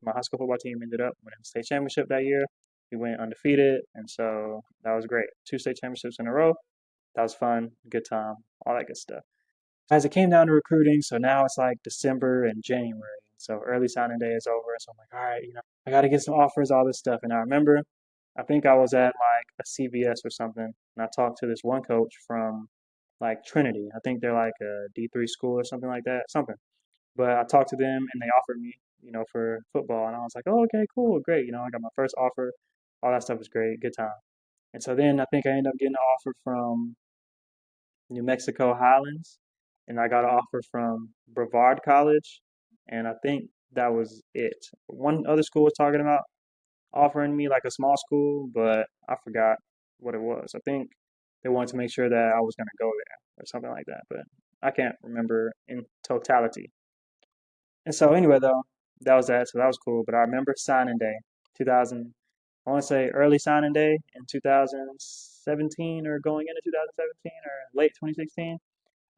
My high school football team ended up winning the state championship that year. We went undefeated, and so that was great. 2 state championships in a row. That was fun, good time, all that good stuff. As it came down to recruiting, so now it's like December and January. So early signing day is over. So I'm like, all right, I got to get some offers, all this stuff. And I remember, I think I was at like a CVS or something, and I talked to this one coach from like Trinity. I think they're like a D3 school or something like that, something. But I talked to them and they offered me, for football. And I was like, oh, okay, cool, great. I got my first offer. All that stuff was great, good time. And so then I think I ended up getting an offer from New Mexico Highlands, and I got an offer from Brevard College, and I think that was it. One other school was talking about offering me like a small school, but I forgot what it was. I think they wanted to make sure that I was going to go there or something like that, but I can't remember in totality. And so anyway, though, that was that. So that was cool. But I remember signing day, 2000. I want to say early signing day in 2017 or going into 2017 or late 2016.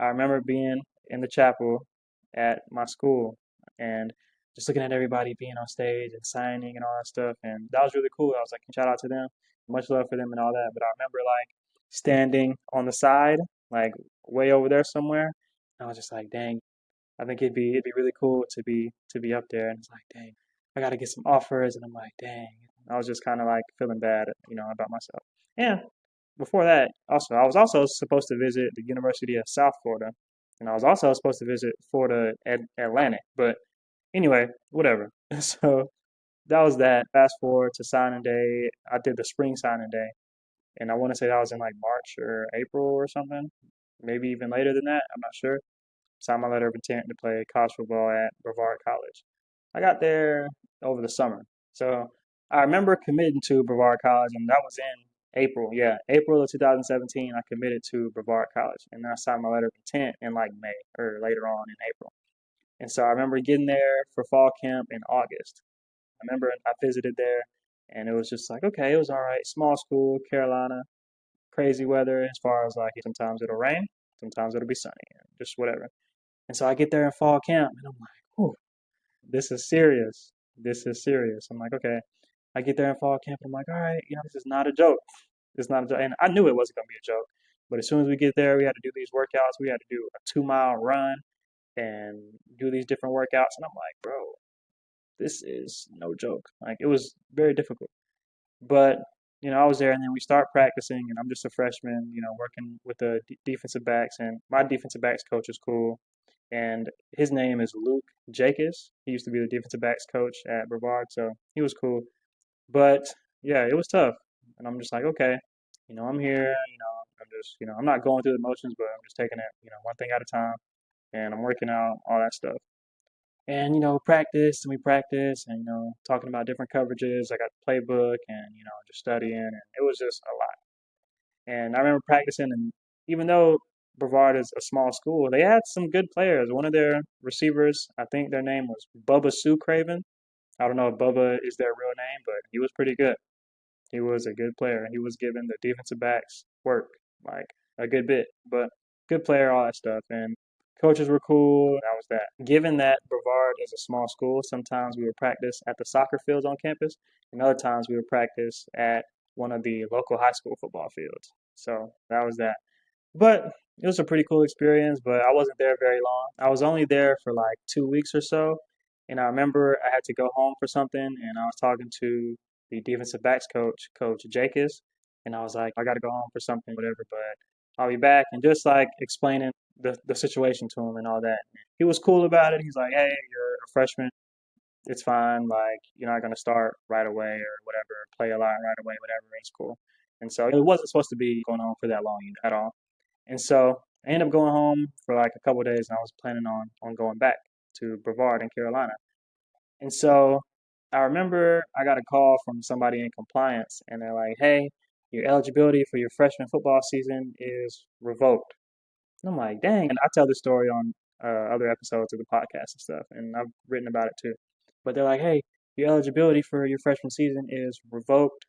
I remember being in the chapel at my school and just looking at everybody being on stage and signing and all that stuff. And that was really cool. I was like, shout out to them. Much love for them and all that. But I remember like standing on the side, like way over there somewhere. I was just like, dang, I think it'd be really cool to be up there. And it's like, dang, I got to get some offers. And I'm like, dang. I was just kind of like feeling bad, about myself. And before that, also, I was also supposed to visit the University of South Florida, and I was also supposed to visit Florida Atlantic. But anyway, whatever. So that was that. Fast forward to signing day. I did the spring signing day, and I want to say that was in like March or April or something, maybe even later than that. I'm not sure. Signed my letter of intent to play college football at Brevard College. I got there over the summer. So I remember committing to Brevard College, and that was in April. Yeah, April of 2017, I committed to Brevard College, and then I signed my letter of intent in like May or later on in April. And so I remember getting there for fall camp in August. I remember I visited there, and it was just like, okay, it was all right. Small school, Carolina, crazy weather as far as like sometimes it'll rain, sometimes it'll be sunny, just whatever. And so I get there in fall camp, and I'm like, whew, this is serious. This is serious. I'm like, okay. I get there in fall camp, and I'm like, all right, this is not a joke. It's not a joke. And I knew it wasn't going to be a joke. But as soon as we get there, we had to do these workouts. We had to do a 2 mile run and do these different workouts. And I'm like, bro, this is no joke. Like, it was very difficult. But, I was there, and then we start practicing, and I'm just a freshman, working with the defensive backs. And my defensive backs coach is cool, and his name is Luke Jacobs. He used to be the defensive backs coach at Brevard, so he was cool. But yeah, it was tough, and I'm just like, okay, I'm here. I'm just, I'm not going through the motions, but I'm just taking it, one thing at a time, and I'm working out all that stuff. And practice and we practice, and talking about different coverages. I got the playbook, and just studying, and it was just a lot. And I remember practicing, and even though Brevard is a small school, they had some good players. One of their receivers, I think their name was Bubba Sue Craven. I don't know if Bubba is their real name, but he was pretty good. He was a good player. He was giving the defensive backs work, like a good bit, but good player, all that stuff. And coaches were cool. That was that. Given that Brevard is a small school, sometimes we would practice at the soccer fields on campus, and other times we would practice at one of the local high school football fields. So that was that. But it was a pretty cool experience, but I wasn't there very long. I was only there for like 2 weeks or so. And I remember I had to go home for something, and I was talking to the defensive backs coach, Coach Jacobs, and I was like, I got to go home for something, whatever, but I'll be back. And just like explaining the situation to him and all that. He was cool about it. He's like, hey, you're a freshman. It's fine. Like, you're not going to start right away or whatever, play a lot right away, whatever. It's cool. And so it wasn't supposed to be going on for that long at all. And so I ended up going home for like a couple of days, and I was planning on going back to Brevard in Carolina. And so I remember I got a call from somebody in compliance, and they're like, "Hey, your eligibility for your freshman football season is revoked." And I'm like, "Dang!" And I tell this story on other episodes of the podcast and stuff, and I've written about it too. But they're like, "Hey, your eligibility for your freshman season is revoked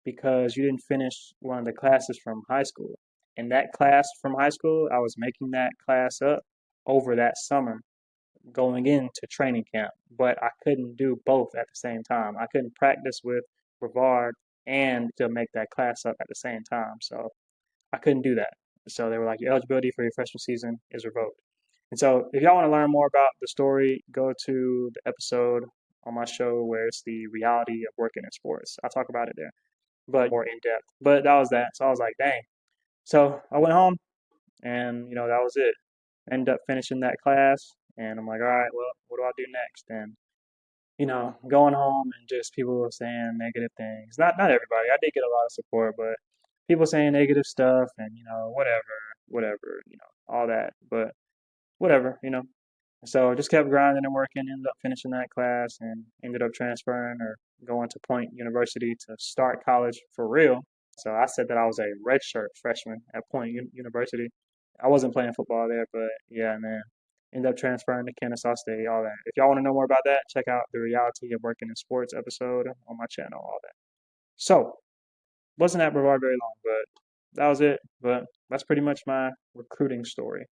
because you didn't finish one of the classes from high school." And that class from high school, I was making that class up over that summer going into training camp, but I couldn't do both at the same time. I couldn't practice with Brevard and to make that class up at the same time. So I couldn't do that. So they were like, your eligibility for your freshman season is revoked. And so if y'all want to learn more about the story, go to the episode on my show where it's the reality of working in sports. I talk about it there, but more in depth. But that was that. So I was like, dang. So I went home and, that was it. Ended up finishing that class and I'm like, all right, well, what do I do next? And, going home and just people were saying negative things. Not everybody. I did get a lot of support, but people saying negative stuff and, whatever, all that. But whatever. So I just kept grinding and working, ended up finishing that class and ended up transferring or going to Point University to start college for real. So I said that I was a redshirt freshman at Point University. I wasn't playing football there, but yeah, man. Ended up transferring to Kennesaw State, all that. If y'all want to know more about that, check out the reality of working in sports episode on my channel, all that. So, wasn't at Brevard very long, but that was it. But that's pretty much my recruiting story.